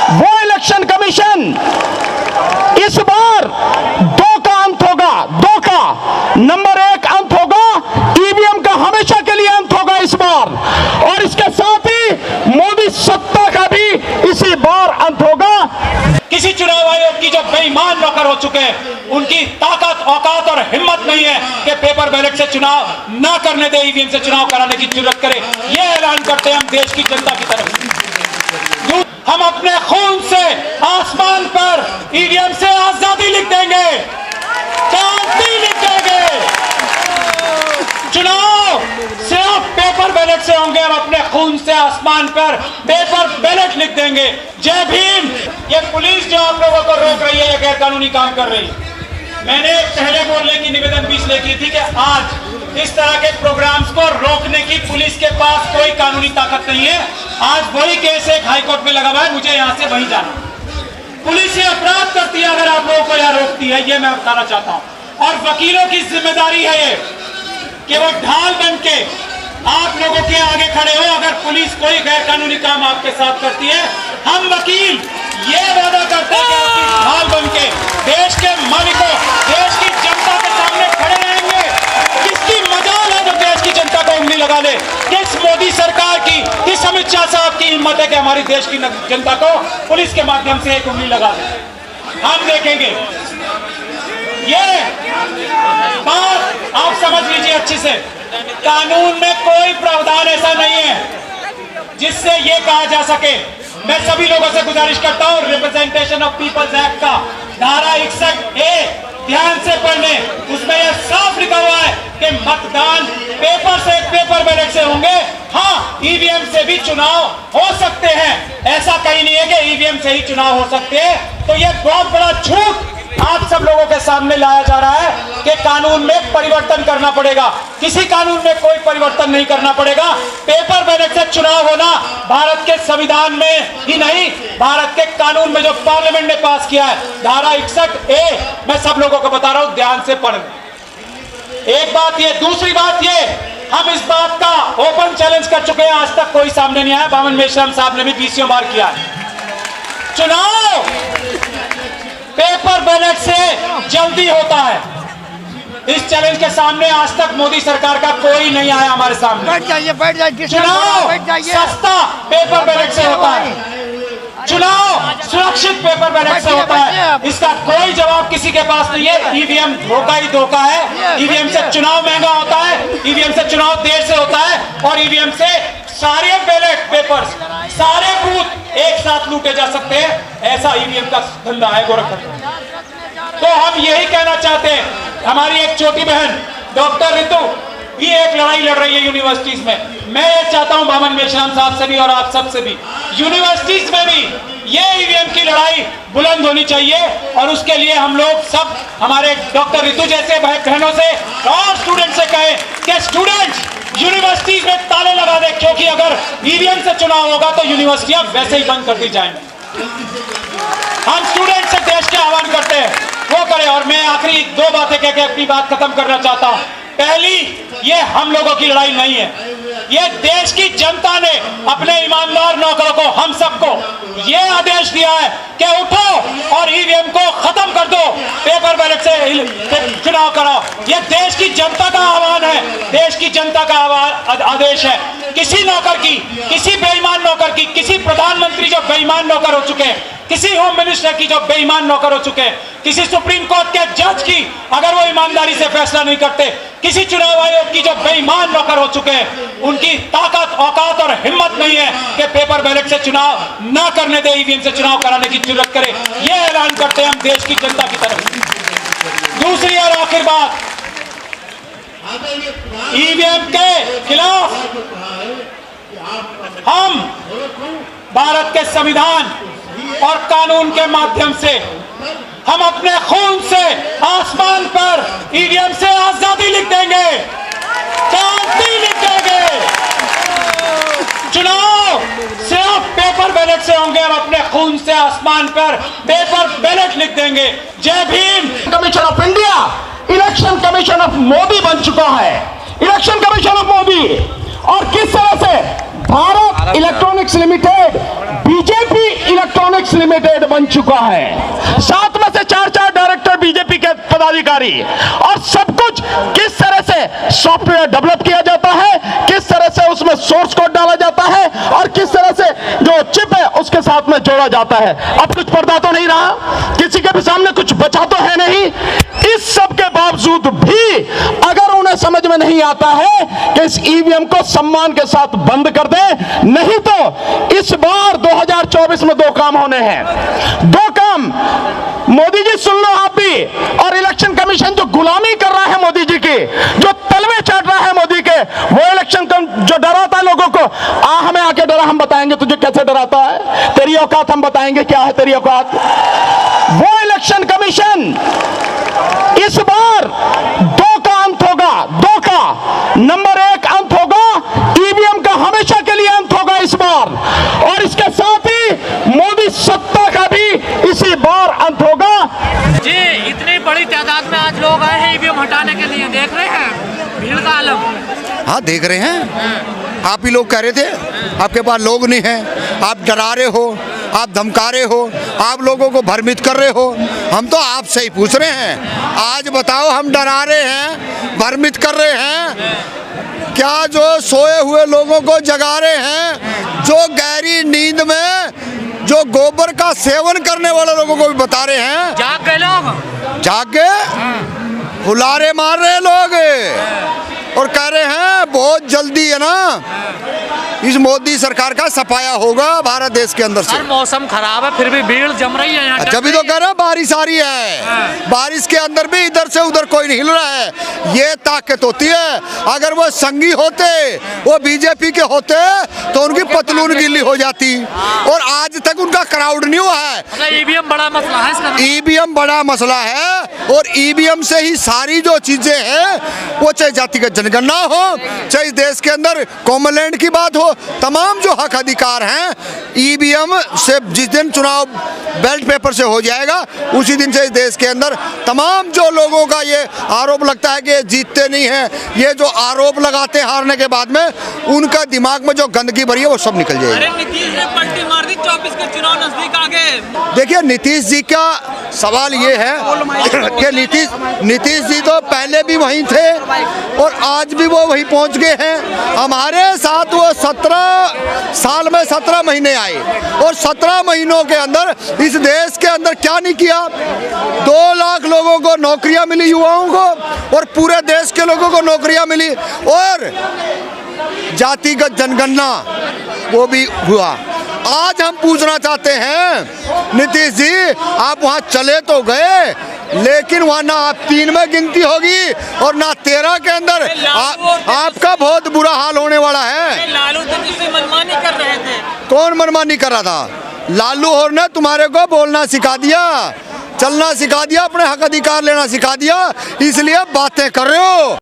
वो election commission इस बार दो का अंत होगा, दो का। नंबर एक अंत होगा, ईवीएम का हमेशा के लिए अंत होगा इस बार, और इसके साथ ही मोदी सत्ता का भी इसी बार अंत होगा। किसी चुनाव आयोग की जो बेईमान नौकर हो चुके हैं, उनकी ताकत, औकात और हिम्मत नहीं है कि पेपर बैलेट से चुनाव ना करने दे, ईवीएम से चुनाव कराने की जरूरत करे। ये ऐलान करते हैं हम देश की जनता की तरफ। हम अपने खून से आसमान पर ईवीएम से आजादी लिख देंगे, क्रांति लिख देंगे। चुनाव सिर्फ पेपर बैलेट से होंगे। हम अपने खून से आसमान पर पेपर बैलेट लिख देंगे। जय भीम। ये पुलिस जो आप लोगों को रोक रही है, ये गैर कानूनी काम कर रही है। मैंने पहले बोलने की निवेदन भी इसलिए की थी कि आज इस तरह के प्रोग्राम्स को रोकने की पुलिस के पास कोई कानूनी ताकत नहीं है। आज वही केस एक हाईकोर्ट में लगा हुआ है, मुझे यहां से वहीं जाना। पुलिस ये अपराध करती है अगर आप लोगों को यहां रोकती है, ये मैं बताना चाहता हूं। और वकीलों की जिम्मेदारी है ये कि वो ढाल बन के आप लोगों के आगे खड़े हो। अगर पुलिस कोई गैर कानूनी काम आपके साथ करती है, हम वकील ये वादा करते हैं कि आपकी ढाल बन के देश के मालिकों, देश की जनता के सामने खड़े रहेंगे। किसकी मजाल है जो देश की जनता को उंगली लगा ले? किस मोदी सरकार की, किस अमित शाह साहब की हिम्मत है कि हमारी देश की जनता को पुलिस के माध्यम से एक उंगली लगा दे? हम देखेंगे। ये बात आप समझ लीजिए अच्छे से। कानून में कोई प्रावधान ऐसा नहीं है जिससे ये कहा जा सके। मैं सभी लोगों से गुजारिश करता हूं, रिप्रेजेंटेशन ऑफ पीपल्स एक्ट का धारा 61A ध्यान से पढ़ने, उसमें यह साफ लिखा हुआ है कि मतदान पेपर से, पेपर बैलेट से होंगे। हाँ, ईवीएम से भी चुनाव हो सकते हैं, ऐसा कहीं नहीं है कि ईवीएम से ही चुनाव हो सकते हैं। तो यह बहुत बड़ा झूठ आप सब लोगों के सामने लाया जा रहा है कि कानून में परिवर्तन करना पड़ेगा। किसी कानून में कोई परिवर्तन नहीं करना पड़ेगा। पेपर बैलेट से चुनाव होना भारत के संविधान में ही नहीं, भारत के कानून में जो पार्लियामेंट ने पास किया है, धारा 61A, मैं सब लोगों को बता रहा हूं, ध्यान से पढ़। एक बात ये, दूसरी बात ये, हम इस बात का ओपन चैलेंज कर चुके हैं, आज तक कोई सामने नहीं आया। बामन मेश्राम साहब ने भी 20 बार किया है। चुनाव पेपर बैलेट से जल्दी होता है। इस चैलेंज के सामने आज तक मोदी सरकार का कोई नहीं आया हमारे सामने। बैठ जाइए। चुनाव सस्ता पेपर बैलेट से होता है, चुनाव सुरक्षित पेपर बैलेट से होता है। इसका कोई जवाब किसी के पास नहीं है। ईवीएम धोखा ही धोखा है। ईवीएम से चुनाव महंगा होता है, ईवीएम से चुनाव देर से होता है, और ईवीएम से सारे बैलेट पेपर्स, सारे बूथ एक साथ लूटे जा सकते हैं। ऐसा ईवीएम का धंधा है गोरखपुर। तो हम यही कहना चाहते हैं। हमारी एक छोटी बहन डॉक्टर रितु भी एक लड़ाई लड़ रही है यूनिवर्सिटीज में। मैं ये चाहता हूं बामन मेश्राम साहब से भी और आप सब से भी, यूनिवर्सिटीज में भी ये ईवीएम की लड़ाई बुलंद होनी चाहिए। और उसके लिए हम लोग सब हमारे डॉक्टर रितु जैसे भाई बहनों से और स्टूडेंट से कहें कि स्टूडेंट्स यूनिवर्सिटीज में ताले लगा दे, क्योंकि अगर ईवीएम से चुनाव होगा तो यूनिवर्सिटियां वैसे ही बंद कर दी जाएंगी। हम स्टूडेंट से देश के आह्वान करते हैं वो करें। और मैं आखिरी दो बातें कहकर अपनी बात खत्म करना चाहता हूं। पहली, ये हम लोगों की लड़ाई नहीं है, ये देश की जनता ने अपने ईमानदार नौकरों को, हम सबको ये आदेश दिया है कि उठो और ईवीएम को खत्म कर दो, पेपर बैलेट से चुनाव कराओ। ये देश की जनता का आह्वान है, देश की जनता का आदेश है। किसी नौकर की, किसी बेईमान नौकर की, किसी प्रधानमंत्री जो बेईमान नौकर हो चुके हैं, किसी होम मिनिस्टर की जो बेईमान नौकर हो चुके हैं, किसी सुप्रीम कोर्ट के जज की अगर वो ईमानदारी से फैसला नहीं करते, किसी चुनाव आयोग की जो बेईमान नौकर हो चुके हैं, उनकी ताकत, औकात और हिम्मत नहीं है कि पेपर बैलेट से चुनाव ना करने दे, ईवीएम से चुनाव कराने की जरूरत करे। ये ऐलान करते हैं हम देश की जनता की तरफ। दूसरी और आखिर बात, ईवीएम के खिलाफ हम भारत के संविधान और कानून के माध्यम से हम अपने खून से आसमान पर ईवीएम से आजादी लिख देंगे, क्रांति लिख देंगे। चुनाव सिर्फ पेपर बैलेट से होंगे। हम अपने खून से आसमान पर पेपर बैलेट लिख देंगे। जय Bhim. Commission of India election commission of Modi बन चुका है, इलेक्शन कमीशन ऑफ मोदी। और किस तरह से Bharat electronics limited BJP electronics electronics limited बन चुका है। 7 में से 4 डायरेक्टर बीजेपी के पदाधिकारी, और सब कुछ किस तरह से सॉफ्टवेयर डेवलप किया जाता है, किस तरह से उसमें सोर्स कोड डाला जाता है, और किस तरह से जो चिप है उसके साथ में जोड़ा जाता है। अब कुछ पर्दा तो नहीं रहा, किसी के भी सामने कुछ बचा तो है नहीं। इस सब के बावजूद भी अगर उन्हें समझ में नहीं आता है कि इस ईवीएम को सम्मान के साथ बंद कर दे, नहीं तो इस बार 2024 में 2 काम होने हैं। 2 काम, मोदी जी सुन लो आप भी, और इलेक्शन कमीशन जो गुलामी कर रहा है मोदी जी की, जो तलवे चाट रहा है मोदी के, वो इलेक्शन जो डराता है लोगों को, हमें आके डरा, हम बताएंगे तुझे कैसे डराता है, तेरी औकात हम बताएंगे क्या है तेरी औकात। वो इलेक्शन कमीशन इस बार 2 का अंत होगा, 2 का। नंबर 1 अंत होगा, ईवीएम का हमेशा के लिए अंत होगा इस बार, और इसके साथ ही मोदी सत्ता का भी इसी बार अंत होगा। जी, इतनी बड़ी तादाद में आज लोग आए हैं ईवीएम हटाने के लिए, देख रहे हैं भीड़ का आलम। हाँ, देख रहे हैं। आप ही लोग कह रहे थे आपके पास लोग नहीं हैं, आप डरा रहे हो, आप धमका रहे हो, आप लोगों को भ्रमित कर रहे हो। हम तो आपसे ही पूछ रहे हैं, आज बताओ, हम डरा रहे हैं, भ्रमित कर रहे हैं क्या? जो सोए हुए लोगों को जगा रहे हैं, जो गहरी नींद में जो गोबर का सेवन करने वाले लोगों को भी बता रहे हैं। जाग गए लोग, जाग गए, हुलारे मार रहे लोग और कह रहे हैं बहुत जल्दी है ना इस मोदी सरकार का सफाया होगा भारत देश के अंदर से। मौसम खराब है फिर भी भीड़ जम रही है यहाँ। अच्छा, भी तो कह रहा बारिश आ रही है, बारिश के अंदर भी इधर से उधर कोई नहीं हिल रहा है। ये ताकत होती है। अगर वो संगी होते, वो बीजेपी के होते, तो उनकी पतलून गिल्ली हो जाती, और आज तक उनका क्राउड नहीं हुआ है। ईवीएम बड़ा मसला है इसका। ईवीएम बड़ा मसला है, और ईवीएम से ही सारी जो चीजें हैं, वो चाहे जातिगत जनगणना हो, चाहे देश के अंदर कॉमनलैंड की बात हो, तमाम जो हक अधिकार हैं, ईवीएम से जिस दिन चुनाव बैलेट पेपर से हो जाएगा, उसी दिन से इस देश के अंदर तमाम जो लोगों का ये आरोप लगता है कि ये जीतते नहीं हैं, ये जो आरोप लगाते हैं हारने के बाद में, उनका दिमाग में जो गंदगी भरी है वो सब निकल जाएगी। नीतीश ने पलटी मार दी, 24 के चुनाव नजदीक आ गए। देखिए, नीतीश जी का सवाल ये है कि नीतीश जी तो पहले भी वहीं थे और आज भी वो वहीं पहुंच गए हैं। हमारे साथ वो 17 साल में 17 महीने आए, और 17 महीनों के अंदर इस देश के अंदर क्या नहीं किया। 2 लाख लोगों को नौकरियां मिली, युवाओं को, और पूरे देश के लोगों को नौकरियां मिली, और जातिगत जनगणना वो भी हुआ। आज हम पूछना चाहते हैं, नीतीश जी आप वहां चले तो गए, लेकिन वहां ना आप 3 में गिनती होगी और ना 13 के अंदर आपका बहुत बुरा हाल होने वाला है। लालू तो किसी मनमानी कर रहे थे। कौन मनमानी कर रहा था? लालू और ने तुम्हारे को बोलना सिखा दिया, चलना सिखा दिया, अपने हक अधिकार लेना सिखा दिया, इसलिए बातें कर रहे हो।